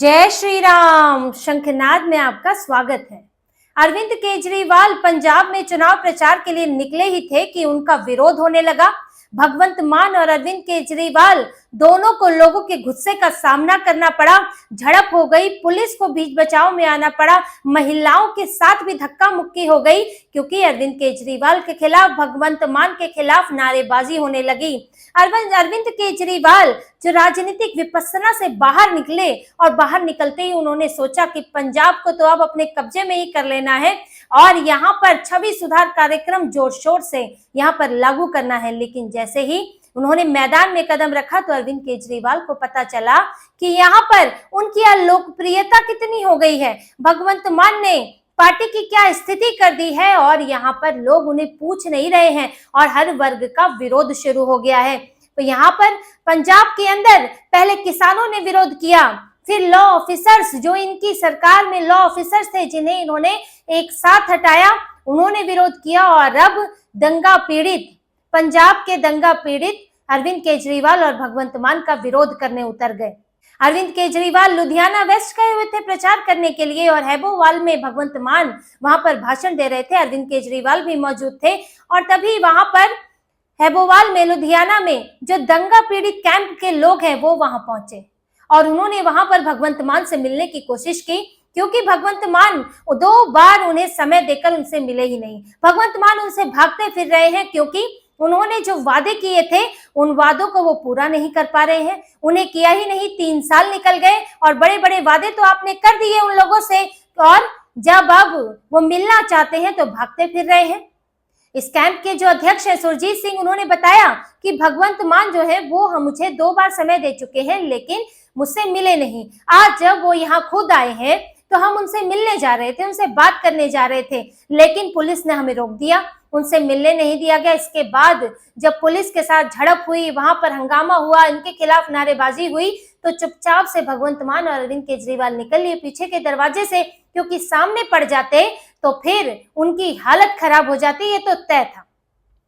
जय श्री राम। शंखनाद में आपका स्वागत है। अरविंद केजरीवाल पंजाब में चुनाव प्रचार के लिए निकले ही थे कि उनका विरोध होने लगा। भगवंत मान और अरविंद केजरीवाल दोनों को लोगों के गुस्से का सामना करना पड़ा। झड़प हो गई, पुलिस को बीच बचाव में आना पड़ा, महिलाओं के साथ भी धक्का मुक्की हो गई क्योंकि अरविंद केजरीवाल के खिलाफ, भगवंत मान के खिलाफ नारेबाजी होने लगी। अरविंद केजरीवाल जो राजनीतिक विपස්සना से बाहर निकले और बाहर निकलते ही उन्होंने सोचा कि पंजाब को तो अब अपने कब्जे में ही कर लेना है और यहाँ पर छवि सुधार कार्यक्रम जोर शोर से यहाँ पर लागू करना है। लेकिन जैसे ही उन्होंने मैदान में कदम रखा तो अरविंद केजरीवाल को पता चला कि यहाँ पर उनकी लोकप्रियता कितनी हो गई है, भगवंत मान ने पार्टी की क्या स्थिति कर दी है और यहाँ पर लोग उन्हें पूछ नहीं रहे हैं और हर वर्ग का विरोध शुरू हो गया है। तो यहाँ पर पंजाब के अंदर पहले किसानों ने विरोध किया, फिर लॉ ऑफिसर्स जो इनकी सरकार में लॉ ऑफिसर्स थे जिन्हें इन्होंने एक साथ हटाया, उन्होंने विरोध किया और अब दंगा पीड़ित, पंजाब के दंगा पीड़ित अरविंद केजरीवाल और भगवंत मान का विरोध करने उतर गए। अरविंद केजरीवाल लुधियाना वेस्ट गए हुए थे प्रचार करने के लिए और हैबोवाल में भगवंत मान वहां पर भाषण दे रहे थे। अरविंद केजरीवाल भी मौजूद थे और तभी वहां पर हैबोवाल में, लुधियाना में जो दंगा पीड़ित कैंप के लोग हैं वो वहां पहुंचे और उन्होंने वहां पर भगवंत मान से मिलने की कोशिश की क्योंकि भगवंत मान 2 बार उन्हें समय देकर उनसे मिले ही नहीं। भगवंत मान उनसे भागते फिर रहे हैं क्योंकि उन्होंने जो वादे किए थे उन वादों को वो पूरा नहीं कर पा रहे हैं। उन्हें किया ही नहीं, 3 साल निकल गए और बड़े बड़े वादे तो आपने कर दिए उन लोगों से और जब अब वो मिलना चाहते हैं तो भागते फिर रहे हैं। इस कैंप के जो अध्यक्ष है सुरजीत सिंह, उन्होंने बताया कि भगवंत मान जो है वो हम मुझे 2 बार समय दे चुके हैं लेकिन मुझसे मिले नहीं। आज जब वो यहाँ खुद आए हैं तो हम उनसे मिलने जा रहे थे, उनसे बात करने जा रहे थे लेकिन पुलिस ने हमें रोक दिया, उनसे मिलने नहीं दिया गया। इसके बाद जब पुलिस के साथ झड़प हुई, वहां पर हंगामा हुआ, इनके खिलाफ नारेबाजी हुई तो चुपचाप से भगवंत मान और अरविंद केजरीवाल निकल लिए पीछे के दरवाजे से क्योंकि सामने पड़ जाते तो फिर उनकी हालत खराब हो जाती, ये तो तय था।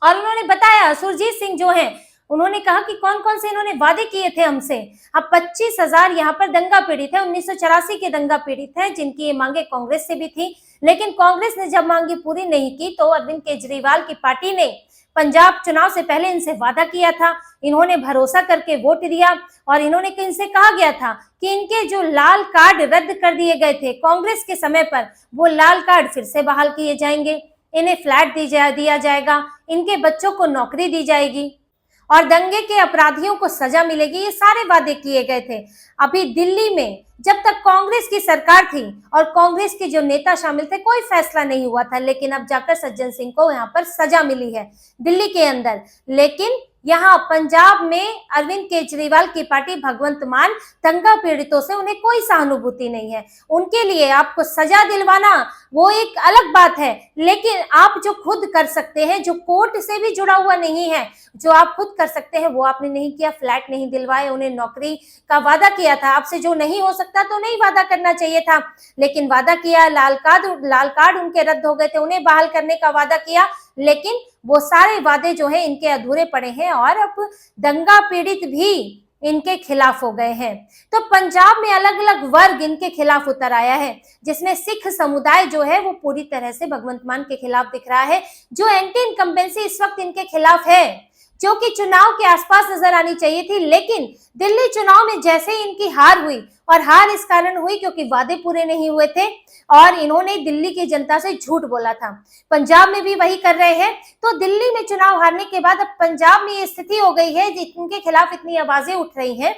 और उन्होंने बताया, सुरजीत सिंह जो है उन्होंने कहा कि कौन कौन से इन्होंने वादे किए थे हमसे। अब 25,000 यहाँ पर दंगा पीड़ित है, 1984 के दंगा पीड़ित है जिनकी ये मांगे कांग्रेस से भी थी लेकिन कांग्रेस ने जब मांगी पूरी नहीं की तो अरविंद केजरीवाल की पार्टी ने पंजाब चुनाव से पहले इनसे वादा किया था। इन्होंने भरोसा करके वोट दिया और इन्होंने इनसे कहा गया था कि इनके जो लाल कार्ड रद्द कर दिए गए थे कांग्रेस के समय पर, वो लाल कार्ड फिर से बहाल किए जाएंगे, इन्हें फ्लैट दिया जाएगा, इनके बच्चों को नौकरी दी जाएगी और दंगे के अपराधियों को सजा मिलेगी। ये सारे वादे किए गए थे। अभी दिल्ली में जब तक कांग्रेस की सरकार थी और कांग्रेस के जो नेता शामिल थे कोई फैसला नहीं हुआ था लेकिन अब जाकर सज्जन सिंह को यहाँ पर सजा मिली है दिल्ली के अंदर। लेकिन यहाँ पंजाब में अरविंद केजरीवाल की पार्टी भगवंत मान, दंगा पीड़ितों से उन्हें कोई सहानुभूति नहीं है। उनके लिए आपको सजा दिलवाना वो एक अलग बात है लेकिन आप जो खुद कर सकते हैं, जो कोर्ट से भी जुड़ा हुआ नहीं है, जो आप खुद कर सकते हैं वो आपने नहीं किया। फ्लैट नहीं दिलवाए, उन्हें नौकरी का वादा किया था, आपसे जो नहीं हो सकता तो नहीं वादा करना चाहिए था लेकिन वादा किया। लाल कार्ड उनके रद्द हो गए थे, उन्हें बहाल करने का वादा किया लेकिन वो सारे वादे जो है इनके अधूरे पड़े हैं और अब दंगा पीड़ित भी इनके खिलाफ हो गए हैं। तो पंजाब में अलग अलग वर्ग इनके खिलाफ उतर आया है जिसमें सिख समुदाय जो है वो पूरी तरह से भगवंत मान के खिलाफ दिख रहा है, जो एंटी इनकम्बेंसी इस वक्त इनके खिलाफ है, जो कि चुनाव के आसपास नजर आनी चाहिए थी। लेकिन दिल्ली चुनाव में जैसे ही इनकी हार हुई और हार इस कारण हुई क्योंकि वादे पूरे नहीं हुए थे और इन्होंने दिल्ली की जनता से झूठ बोला था। पंजाब में भी वही कर रहे हैं। तो दिल्ली में चुनाव हारने के बाद अब पंजाब में ये स्थिति हो गई है, इनके खिलाफ इतनी आवाजें उठ रही हैं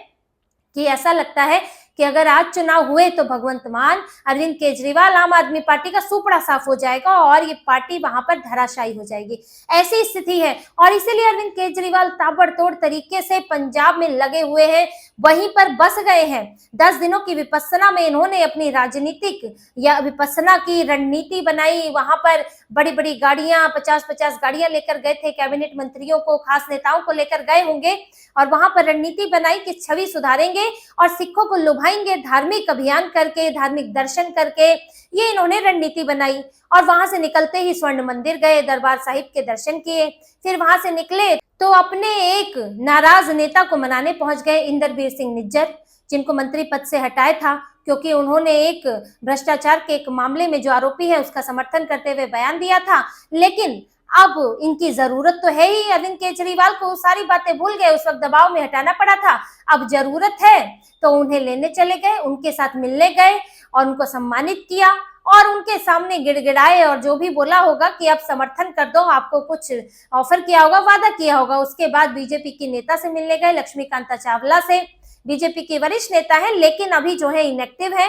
कि ऐसा लगता है कि अगर आज चुनाव हुए तो भगवंत मान, अरविंद केजरीवाल, आम आदमी पार्टी का सुपड़ा साफ हो जाएगा और ये पार्टी वहां पर धराशायी हो जाएगी, ऐसी स्थिति है। और इसीलिए अरविंद केजरीवाल ताबड़तोड़ तरीके से पंजाब में लगे हुए हैं, वहीं पर बस गए हैं। 10 दिनों की विपස්සना में इन्होंने अपनी राजनीतिक या विपස්සना की रणनीति बनाई। वहां पर बड़ी बड़ी गाड़ियां, 50-50 गाड़ियां लेकर गए थे, कैबिनेट मंत्रियों को, खास नेताओं को लेकर गए होंगे और वहां पर रणनीति बनाई कि छवि सुधारेंगे और सिखों को लुभाएंगे, धार्मिक अभियान करके, धार्मिक दर्शन करके, ये इन्होंने रणनीति बनाई। और वहां से निकलते ही स्वर्ण मंदिर गए, दरबार साहिब के दर्शन किए, फिर वहां से निकले तो अपने एक नाराज नेता को मनाने पहुंच गए, इंदरवीर सिंह निज्जर, जिनको मंत्री पद से हटाया था क्योंकि उन्होंने एक भ्रष्टाचार के एक मामले में जो आरोपी है उसका समर्थन करते हुए बयान दिया था। लेकिन अब इनकी जरूरत तो है ही, अरविंद केजरीवाल को सारी बातें भूल गए, उस वक्त दबाव में हटाना पड़ा था। अब जरूरत है तो उन्हें लेने चले गए, उनके साथ मिलने गए और उनको सम्मानित किया और उनके सामने गिड़गिड़ाए और जो भी बोला होगा कि आप समर्थन कर दो, आपको कुछ ऑफर किया होगा, वादा किया होगा। उसके बाद बीजेपी की नेता से मिलने गए, लक्ष्मीकांता चावला से। बीजेपी की वरिष्ठ नेता है लेकिन अभी जो है इनएक्टिव है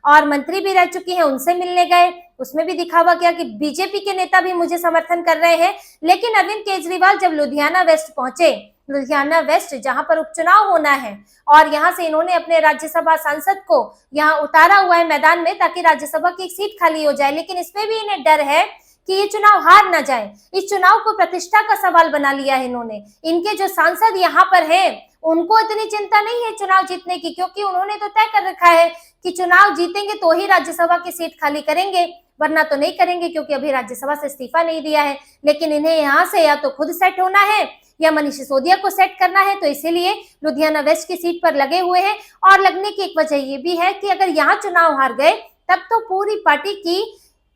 और मंत्री भी रह चुकी है, उनसे मिलने गए। उसमें भी दिखावा किया कि बीजेपी के नेता भी मुझे समर्थन कर रहे हैं। लेकिन अरविंद केजरीवाल जब लुधियाना वेस्ट पहुंचे, लुधियाना वेस्ट जहां पर उपचुनाव होना है और यहां से इन्होंने अपने राज्यसभा सांसद को यहां उतारा हुआ है मैदान में ताकि राज्यसभा की एक सीट खाली हो जाए, लेकिन इसमें भी इन्हें डर है कि ये चुनाव हार ना जाए। इस चुनाव को प्रतिष्ठा का सवाल बना लिया है इन्होंने। इनके जो सांसद यहाँ पर हैं उनको इतनी चिंता नहीं है चुनाव जीतने की, क्योंकि उन्होंने तो तय कर रखा है कि चुनाव जीतेंगे तो ही राज्यसभा की सीट खाली करेंगे, वरना तो नहीं करेंगे, क्योंकि अभी राज्यसभा से इस्तीफा नहीं दिया है। लेकिन इन्हें यहाँ से या तो खुद सेट होना है या मनीष सिसोदिया को सेट करना है, तो इसीलिए लुधियाना वेस्ट की सीट पर लगे हुए हैं। और लगने की एक वजह ये भी है कि अगर यहाँ चुनाव हार गए तब तो पूरी पार्टी की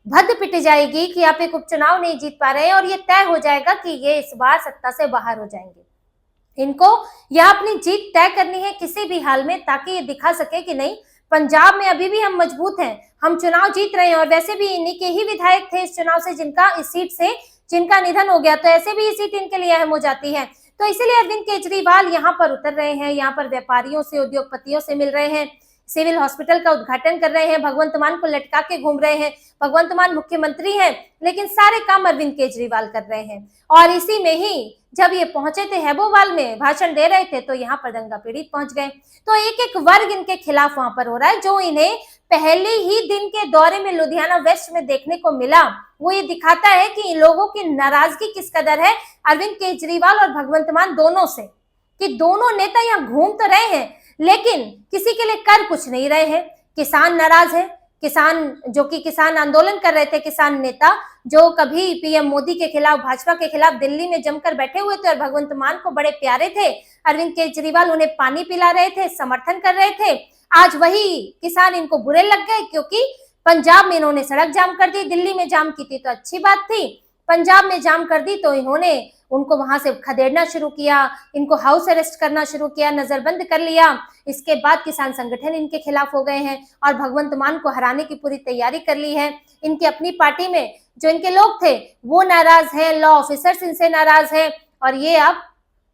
भद्द पिट जाएगी कि आप एक उपचुनाव नहीं जीत पा रहे हैं और ये तय हो जाएगा कि ये इस बार सत्ता से बाहर हो जाएंगे। इनको यह अपनी जीत तय करनी है किसी भी हाल में, ताकि ये दिखा सके कि नहीं, पंजाब में अभी भी हम मजबूत हैं, हम चुनाव जीत रहे हैं। और वैसे भी इन्हीं के ही विधायक थे इस चुनाव से जिनका इस सीट से जिनका निधन हो गया, तो ऐसे भी ये सीट इनके लिए अहम हो जाती है। तो इसीलिए अरविंद केजरीवाल यहाँ पर उतर रहे हैं, यहाँ पर व्यापारियों से, उद्योगपतियों से मिल रहे हैं, सिविल हॉस्पिटल का उद्घाटन कर रहे हैं, भगवंत मान को लटका के घूम रहे हैं। भगवंत मान मुख्यमंत्री हैं लेकिन सारे काम अरविंद केजरीवाल कर रहे हैं। और इसी में ही जब ये पहुंचे थे हैबोवाल में, भाषण दे रहे थे, तो यहाँ पर दंगा पीड़ित पहुंच गए। तो एक एक वर्ग इनके खिलाफ वहां पर हो रहा है। जो इन्हें पहले ही दिन के दौरे में लुधियाना वेस्ट में देखने को मिला वो ये दिखाता है कि इन लोगों की नाराजगी किस कदर है अरविंद केजरीवाल और भगवंत मान दोनों से, कि दोनों नेता यहाँ घूम तो रहे हैं लेकिन किसी के लिए कर कुछ नहीं रहे हैं। किसान नाराज है, किसान जो कि किसान आंदोलन कर रहे थे, किसान नेता जो कभी पीएम मोदी के खिलाफ, भाजपा के खिलाफ दिल्ली में जमकर बैठे हुए थे और भगवंत मान को बड़े प्यारे थे, अरविंद केजरीवाल उन्हें पानी पिला रहे थे, समर्थन कर रहे थे। आज वही किसान इनको बुरे लग गए क्योंकि पंजाब में इन्होंने सड़क जाम कर दी। दिल्ली में जाम की थी तो अच्छी बात थी, पंजाब में जाम कर दी तो इन्होंने उनको वहां से खदेड़ना शुरू किया, इनको हाउस अरेस्ट करना शुरू किया, नजरबंद कर लिया। इसके बाद किसान संगठन इनके खिलाफ हो गए हैं और भगवंत मान को हराने की पूरी तैयारी कर ली है। इनकी अपनी पार्टी में जो इनके लोग थे वो नाराज हैं, लॉ ऑफिसर्स इनसे नाराज हैं। और ये अब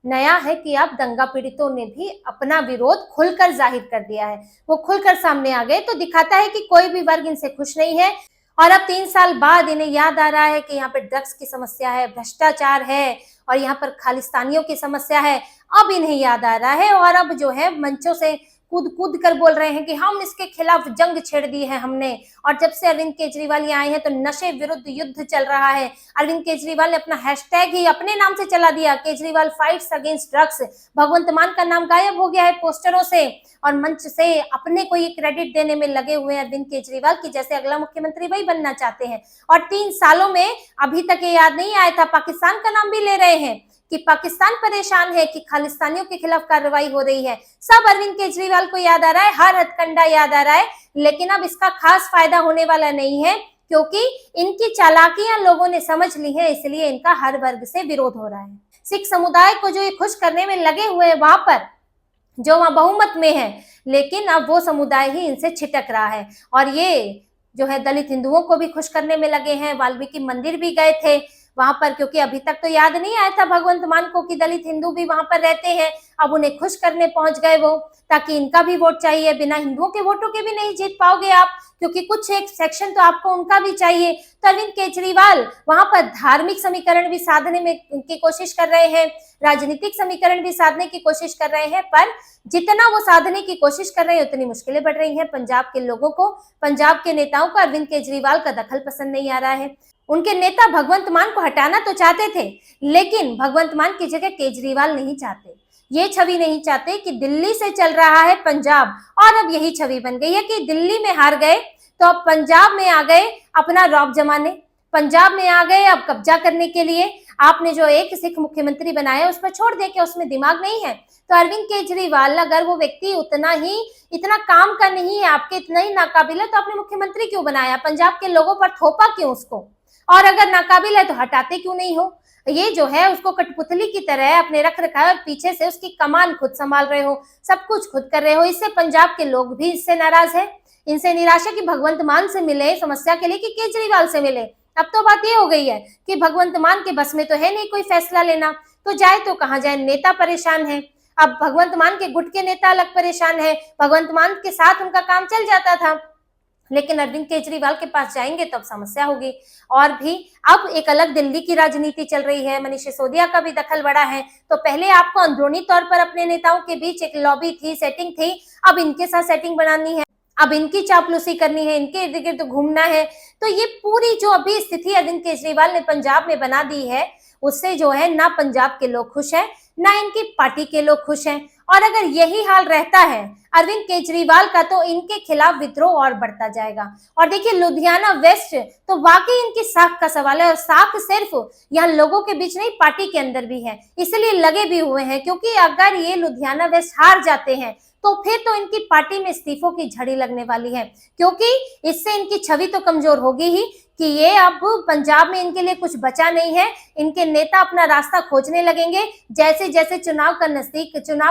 नया है कि अब दंगा पीड़ितों ने भी अपना विरोध खुलकर जाहिर कर दिया है, वो खुलकर सामने आ गए। तो दिखाता है कि कोई भी वर्ग इनसे खुश नहीं है। और अब 3 साल बाद इन्हें याद आ रहा है कि यहाँ पे ड्रग्स की समस्या है, भ्रष्टाचार है और यहाँ पर खालिस्तानियों की समस्या है। अब इन्हें याद आ रहा है और अब जो है मंचों से कूद कूद कर बोल रहे हैं कि हम इसके खिलाफ जंग छेड़ दी है हमने। और जब से अरविंद केजरीवाल यहाँ आए हैं तो नशे विरुद्ध युद्ध चल रहा है। अरविंद केजरीवाल ने अपना हैशटैग ही अपने नाम से चला दिया, केजरीवाल फाइट्स अगेंस्ट ड्रग्स। भगवंत मान का नाम गायब हो गया है पोस्टरों से और मंच से अपने को ये क्रेडिट देने में लगे हुए हैं अरविंद केजरीवाल की जैसे अगला मुख्यमंत्री वही बनना चाहते हैं। और 3 सालों में अभी तक ये याद नहीं आया था, पाकिस्तान का नाम भी ले रहे हैं कि पाकिस्तान परेशान है कि खालिस्तानियों के खिलाफ कार्रवाई हो रही है। सब अरविंद केजरीवाल को याद आ रहा है, हर हथकंडा याद आ रहा है। लेकिन अब इसका खास फायदा होने वाला नहीं है क्योंकि इनकी चालाकियां लोगों ने समझ ली है, इसलिए इनका हर वर्ग से विरोध हो रहा है। सिख समुदाय को जो ये खुश करने में लगे हुए हैं वहां पर, जो वहां बहुमत में है, लेकिन अब वो समुदाय ही इनसे छिटक रहा है। और ये जो है दलित हिंदुओं को भी खुश करने में लगे हैं। वाल्मीकि मंदिर भी गए थे वहां पर, क्योंकि अभी तक तो याद नहीं आया था भगवंत मान को कि दलित हिंदू भी वहां पर रहते हैं। अब उन्हें खुश करने पहुंच गए वो, ताकि इनका भी वोट चाहिए। बिना हिंदुओं के वोटों के भी नहीं जीत पाओगे आप, क्योंकि कुछ एक सेक्शन तो आपको उनका भी चाहिए। तो अरविंद केजरीवाल वहां पर धार्मिक समीकरण भी साधने में की कोशिश कर रहे हैं, राजनीतिक समीकरण भी साधने की कोशिश कर रहे हैं, पर जितना वो साधने की कोशिश कर रहे हैं उतनी मुश्किलें बढ़ रही हैं पंजाब के लोगों को। पंजाब के नेताओं को अरविंद केजरीवाल का दखल पसंद नहीं आ रहा है। उनके नेता भगवंत मान को हटाना तो चाहते थे, लेकिन भगवंत मान की जगह केजरीवाल नहीं चाहते। ये छवि नहीं चाहते कि दिल्ली से चल रहा है पंजाब, और अब यही छवि बन गई है कि दिल्ली में हार गए तो अब पंजाब में आ गए अपना रौब जमाने, पंजाब में आ गए अब कब्जा करने के लिए। आपने जो एक सिख मुख्यमंत्री बनाया उस पर छोड़ दे, के उसमें दिमाग नहीं है? तो अरविंद केजरीवाल, अगर वो व्यक्ति इतना काम का नहीं है, आपके इतना ही नाकाबिल है, तो आपने मुख्यमंत्री क्यों बनाया? पंजाब के लोगों पर थोपा क्यों उसको? और अगर नाकाबिल है तो हटाते क्यों नहीं हो? ये जो है उसको कठपुतली की तरह अपने रख रखा है और पीछे से उसकी कमान खुद संभाल रहे हो, सब कुछ खुद कर रहे हो। इससे पंजाब के लोग भी इससे नाराज है। इनसे निराशा कि भगवंत मान से मिले समस्या के लिए कि केजरीवाल से मिले। अब तो बात ये हो गई है कि भगवंत मान के बस में तो है नहीं कोई फैसला लेना, तो जाए तो कहाँ जाए, नेता परेशान है। अब भगवंत मान के गुट के नेता अलग परेशान है, भगवंत मान के साथ उनका काम चल जाता था, लेकिन अरविंद केजरीवाल के पास जाएंगे तो अब समस्या होगी। और भी अब एक अलग दिल्ली की राजनीति चल रही है, मनीष सिसोदिया का भी दखल बड़ा है। तो पहले आपको अंदरूनी तौर पर अपने नेताओं के बीच एक लॉबी थी, सेटिंग थी, अब इनके साथ सेटिंग बनानी है, अब इनकी चापलूसी करनी है, इनके इर्द गिर्द घूमना है। तो ये पूरी जो अभी स्थिति अरविंद केजरीवाल ने पंजाब में बना दी है, उससे जो है ना पंजाब के लोग खुश हैं, ना इनकी पार्टी के लोग खुश हैं। और अगर यही हाल रहता है अरविंद केजरीवाल का, तो इनके खिलाफ विद्रोह और बढ़ता जाएगा। और देखिए लुधियाना वेस्ट तो वाकई इनकी साख का सवाल है, और साख सिर्फ यहाँ लोगों के बीच नहीं, पार्टी के अंदर भी है, इसलिए लगे भी हुए हैं। क्योंकि अगर ये लुधियाना वेस्ट हार जाते हैं तो फिर तो इनकी पार्टी में इस्तीफों की झड़ी लगने वाली है, क्योंकि इससे इनकी छवि तो कमजोर होगी ही कि ये अब पंजाब में इनके लिए कुछ बचा नहीं है। इनके नेता अपना रास्ता खोजने लगेंगे, जैसे जैसे चुनाव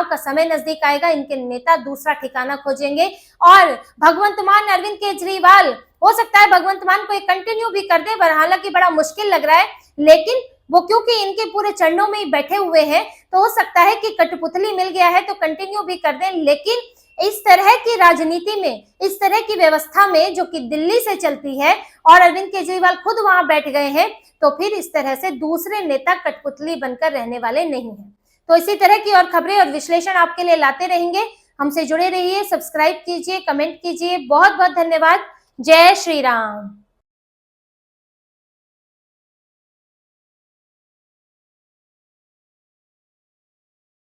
का समय नजदीक आएगा, इनके नेता दूसरा ठिकाना खोजेंगे। और भगवंत मान अरविंद केजरीवाल, हो सकता है भगवंत मान को कंटिन्यू भी कर दे, हालांकि बड़ा मुश्किल लग रहा है, लेकिन वो क्योंकि इनके पूरे चरणों में ही बैठे हुए हैं, तो हो सकता है कि कठपुतली मिल गया है तो कंटिन्यू भी कर दें। लेकिन इस तरह की राजनीति में, इस तरह की व्यवस्था में जो कि दिल्ली से चलती है और अरविंद केजरीवाल खुद वहां बैठ गए हैं, तो फिर इस तरह से दूसरे नेता कठपुतली बनकर रहने वाले नहीं हैं। तो इसी तरह की और खबरें और विश्लेषण आपके लिए लाते रहेंगे। हमसे जुड़े रहिए, सब्सक्राइब कीजिए, कमेंट कीजिए। बहुत बहुत धन्यवाद। जय श्री राम।